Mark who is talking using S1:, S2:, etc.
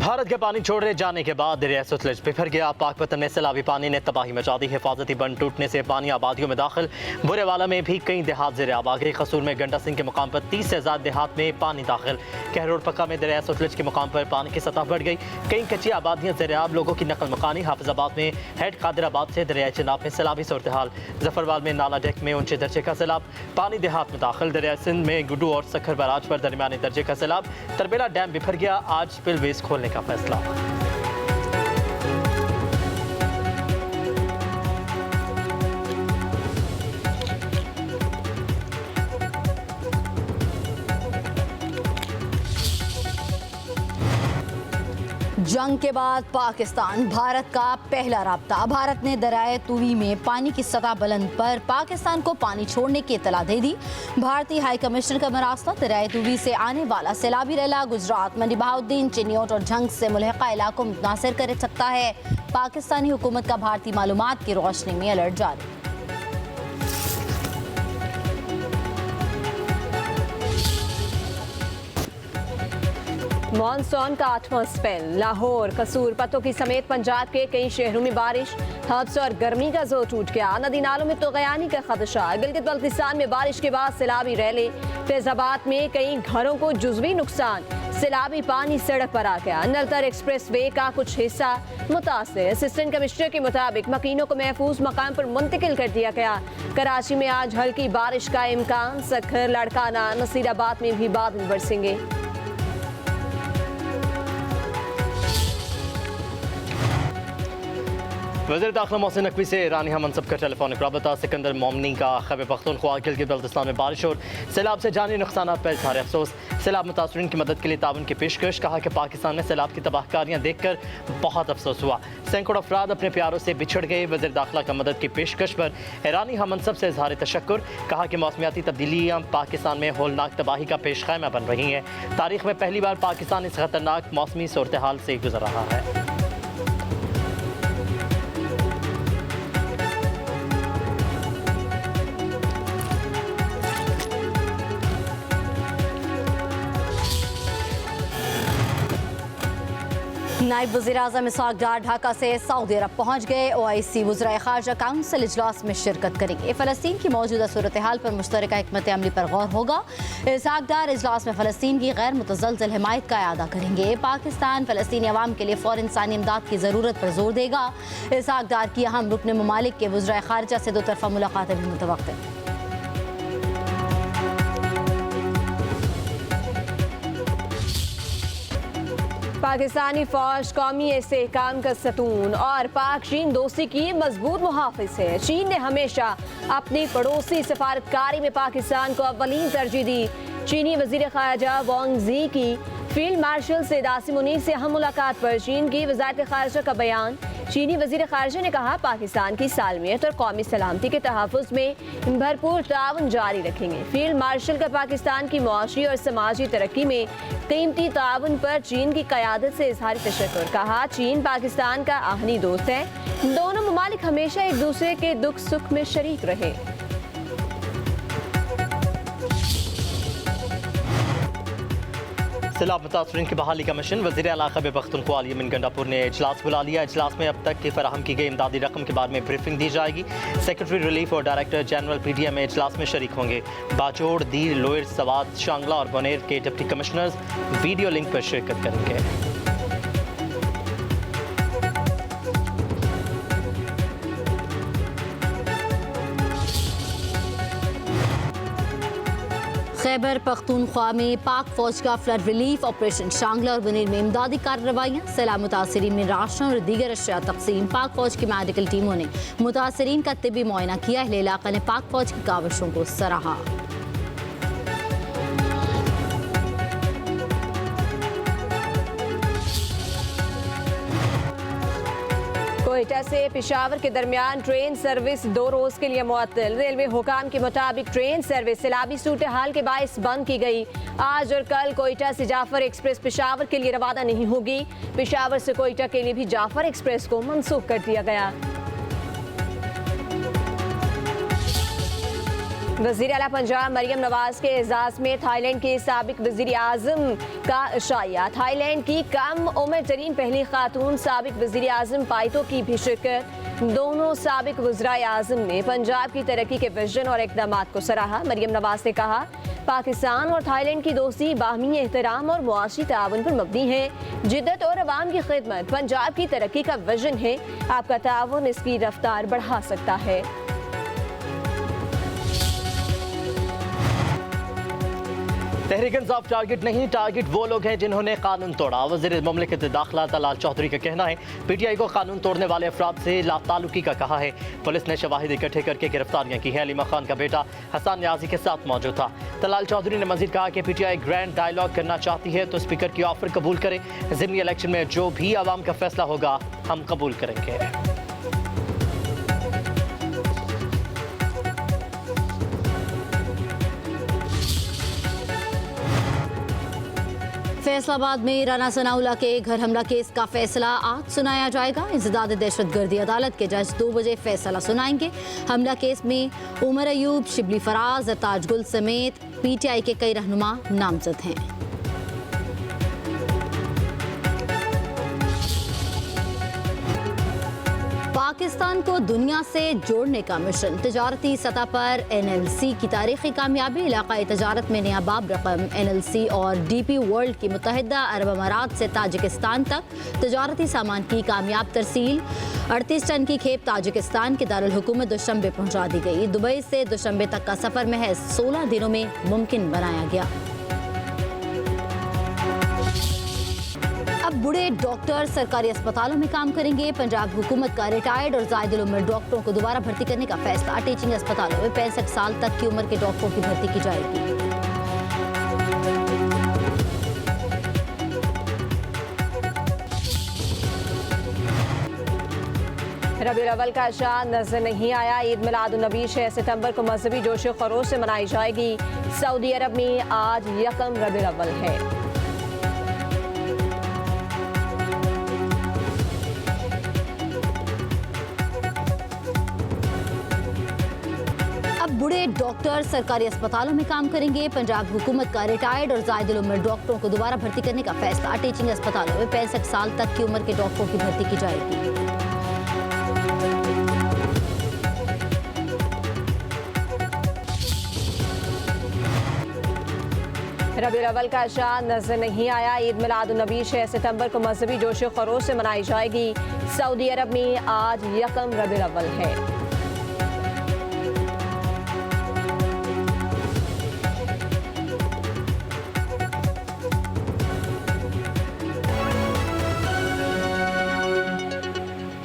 S1: भारत के पानी छोड़े जाने के बाद दरिया सतलुज बिफर गया। पाकपतन में सैलाबी पानी ने तबाही मचा दी। हिफाजती बंद टूटने से पानी आबादियों में दाखिल। बुरेवाला में भी कई देहात ज़ेर आब आ गए। कसूर में गंडा सिंह के मुकाम पर 30 से ज़्यादा देहात में पानी दाखिल। कहरोड पक्का में दरिया सतलुज के मुकाम पर पानी की सतह बढ़ गई। कई कच्ची आबादियाँ ज़ेर आब, लोगों की नकल मकानी। हाफिजाबाद में हेड कादिराबाद से दरिया चिनाब में सैलाबी सूरत हाल। जफरवाल में नाला डेक में ऊंचे दर्जे का सैलाब। पानी देहात में दाखिल। दरिया सिंध में गुड्डू और सखर बराज पर दरमियाने दर्जे का सैलाब। तरबेला डैम बिफर गया। आज स्पिलवेज खोलने का फैसला।
S2: जंग के बाद पाकिस्तान भारत का पहला राब्ता। भारत ने दरियाए तूवी में पानी की सतह बुलंद पर पाकिस्तान को पानी छोड़ने की इतला दे दी। भारतीय हाई कमिश्नर का मरासला दरियाए तूवी से आने वाला सैलाबी रैला गुजरात, मंडी बहाउद्दीन, चिन्योट और जंग से मुल्हिका इलाकों में मुतासिर कर सकता है। पाकिस्तानी हुकूमत का भारतीय मालूमात की रोशनी में अलर्ट जारी।
S3: मॉनसून का 8वां स्पेल। लाहौर, कसूर, पतोकी समेत पंजाब के कई शहरों में बारिश, हादसों और गर्मी का जोर टूट गया। नदी नालों में तगयानी का खदशा। गिलगित बल्तिस्तान में बारिश के बाद सैलाबी रैले। फैजाबाद में कई घरों को जुज़वी नुकसान। सैलाबी पानी सड़क पर आ गया। नलतर एक्सप्रेस वे का कुछ हिस्सा मुतासिर। असिस्टेंट कमिश्नर के मुताबिक मकीनों को महफूज मकाम पर मुंतकिल कर दिया गया। कराची में आज हल्की बारिश का इम्कान। सखर, लड़काना, नसीराबाद में भी बादल बरसेंगे।
S1: वज़ीर दाखिला मोहसिन नकवी से ईरानी हम मनसब का टेलीफोनिक रबता। सिकंदर मोमनी का खैबर पख्तूनख्वा, गिलगित बल्तिस्तान में बारिश और सैलाब से जानी नुकसान पर इज़हार अफसोस। सैलाब मुतासरीन की मदद के लिए ताउन की पेशकश। कहा कि पाकिस्तान में सैलाब की तबाहकारियाँ देख कर बहुत अफसोस हुआ। सैकड़ों अफराद अपने प्यारों से बिछड़ गए। वज़ीर दाखिला का मदद की पेशकश पर ईरानी हम मनसब से इज़हार तशक्कुर। कहा कि मौसमियाती तब्दीलियाँ पाकिस्तान में होलनाक तबाही का पेश खैमा बन रही हैं। तारीख में पहली बार पाकिस्तान इस खतरनाक मौसमी सूरत हाल से गुजर रहा है।
S2: नायब वज़ीर-ए-आज़म इसहाक डार ढाका से सऊदी अरब पहुँच गए। OIC वज़राए ख़ारजा काउंसिल इजलास में शिरकत करेंगे। फ़लस्तीन की मौजूदा सूरत हाल पर मुश्तरका हिकमत अमली पर गौर होगा। इसहाक डार इजलास में फ़लस्तीन की गैर मुतज़लज़ल हिमायत का अदा करेंगे। पाकिस्तान फ़लस्तीनी अवाम के लिए फ़ौर इंसानी इमदाद की ज़रूरत पर जोर देगा। इसहाक डार की अहम रुकन ममालिक के वज़राए ख़ारजा से 2 तरफ़ा मुलाकातें भी मुतवक्किल।
S3: पाकिस्तानी फौज कौमी इस्तेहकाम का सतून और पाक चीन दोस्ती की मजबूत मुहाफिज है। चीन ने हमेशा अपनी पड़ोसी सफारतकारी में पाकिस्तान को अव्वलीन तरजीह दी। चीनी वज़ीर ख़ारजा वांग ज़ी की फील्ड मार्शल सैयद आसिम मुनीर से अहम मुलाकात पर चीन की वज़ारत ख़ारजा का बयान। चीनी वज़ीर ख़ारजा ने कहा, पाकिस्तान की सालमियत और कौमी सलामती के तहफ़्फ़ुज़ में भरपूर ताउन जारी रखेंगे। फील्ड मार्शल का पाकिस्तान की मुआशी और समाजी तरक्की में कीमती ताउन पर चीन की क़यादत से इज़हार तशक्कुर। कहा, चीन पाकिस्तान का आहनी दोस्त है। दोनों ममालिक हमेशा एक दूसरे के दुख सुख में शरीक रहे।
S1: सैलाब मुतासरीन की बहाली का मिशन। वज़ीर आला खैबर पख्तूनख्वा यमन गंडापुर ने इजलास बुला लिया। इजलास में अब तक की फराहम की गई इमदादी रकम के बारे में ब्रीफिंग दी जाएगी। सेक्रेटरी रिलीफ और डायरेक्टर जनरल PDM इजलास में शरीक होंगे। बाचोड़, दीर, लोयर, सवात, शांगला और बनेर के डिप्टी कमिश्नर्स वीडियो लिंक पर शिरकत करेंगे।
S2: खैबर पख्तूनख्वा में पाक फौज का फ्लड रिलीफ ऑपरेशन। शांगला और बनेर में इमदादी कार्रवाइयाँ। सैलाब मुतासरीन में राशन और दीगर अशिया तकसीम। पाक फौज की मेडिकल टीमों ने मुतासरीन का तिब्बी मुआयना किया। अहले इलाका ने पाक फौज की काविशों को सराहा।
S3: कोयटा से पेशावर के दरमियान ट्रेन सर्विस 2 रोज के लिए मुअत्तल। रेलवे हुकाम के मुताबिक ट्रेन सर्विस सैलाबी सूरत हाल के बायस बंद की गई। आज और कल कोयटा से जाफर एक्सप्रेस पेशावर के लिए रवाना नहीं होगी। पेशावर से कोयटा के लिए भी जाफर एक्सप्रेस को मनसूख कर दिया गया। वज़ीर आला पंजाब मरियम नवाज के एजाज़ में थाईलैंड के साबिक वज़ीर आज़म का इशाया। थाईलैंड की कम उम्र तरीन पहली खातून साबिक वज़ीर आज़म पाइतो की भी शिरकत। दोनों साबिक वज़राए आज़म ने पंजाब की तरक्की के विजन और इक़दामात को सराहा। मरियम नवाज ने कहा, पाकिस्तान और थाईलैंड की दोस्ती बाहमी एहतराम और मुआशी ताउन पर मबनी है। जिद्दत और अवाम की खिदमत पंजाब की तरक्की का विजन है। आपका ताउन इसकी रफ्तार बढ़ा सकता है।
S1: तहरीक इंसाफ टारगेट नहीं, टारगेट वो लोग हैं जिन्होंने कानून तोड़ा। वज़ीर मुमलिकत दाखिला तलाल चौधरी का कहना है, PTI को कानून तोड़ने वाले अफराद से लाताल्लुकी का कहा है। पुलिस ने शवाहिद इकट्ठे करके गिरफ्तारियां की हैं। अलीमा खान का बेटा हसन न्याजी के साथ मौजूद था। तलाल चौधरी ने मजीद कहा कि PTI ग्रैंड डायलॉग करना चाहती है तो स्पीकर की ऑफर कबूल करे। ज़िमनी इलेक्शन में जो भी आवाम का फैसला होगा हम कबूल करेंगे।
S2: फैसलाबाद में राना सनाउल्लाह के घर हमला केस का फैसला आज सुनाया जाएगा। इंसदाद दहशतगर्दी अदालत के जज 2 बजे फैसला सुनाएंगे। हमला केस में उमर अयूब, शिबली फराज, ताज गुल समेत PTI के कई रहनुमा नामजद हैं। पाकिस्तान को दुनिया से जोड़ने का मिशन। तजारती सतह पर NLC की तारीखी कामयाबी। इलाकाई तजारत में नया बाब रकम। NLC और DP वर्ल्ड की मुत्तहिदा अरब अमारात से ताजिकिस्तान तक तजारती सामान की कामयाब तरसील। 38 टन की खेप ताजिकिस्तान के दारुल हुकूमत दुशंबे पहुंचा दी गई। दुबई से दुशंबे तक का सफर महज 16 दिनों में मुमकिन बनाया गया। अब बूढ़े डॉक्टर सरकारी अस्पतालों में काम करेंगे। पंजाब हुकूमत का रिटायर्ड और ज़ायदुल उम्र डॉक्टरों को दोबारा भर्ती करने का फैसला। टीचिंग अस्पतालों में 65 साल तक की उम्र के डॉक्टरों की भर्ती की जाएगी।
S3: रबीउल अव्वल का चांद नजर नहीं आया। ईद मिलादुन्नबी 6 सितंबर को मजहबी जोश खरोश से मनाई जाएगी। सऊदी अरब में आज यकम रबीउल अव्वल है।
S2: अब बूढ़े डॉक्टर सरकारी अस्पतालों में काम करेंगे। पंजाब हुकूमत का रिटायर्ड और ज़ायदुल उम्र डॉक्टरों को दोबारा भर्ती करने का फैसला। टीचिंग अस्पतालों में 65 साल तक की उम्र के डॉक्टरों की भर्ती की जाएगी।
S3: रबीउल अव्वल का चांद नजर नहीं आया। ईद मिलादुन्नबी 6 सितंबर को मजहबी जोश खरोश से मनाई जाएगी। सऊदी अरब में आज यकम रबीउल अव्वल है।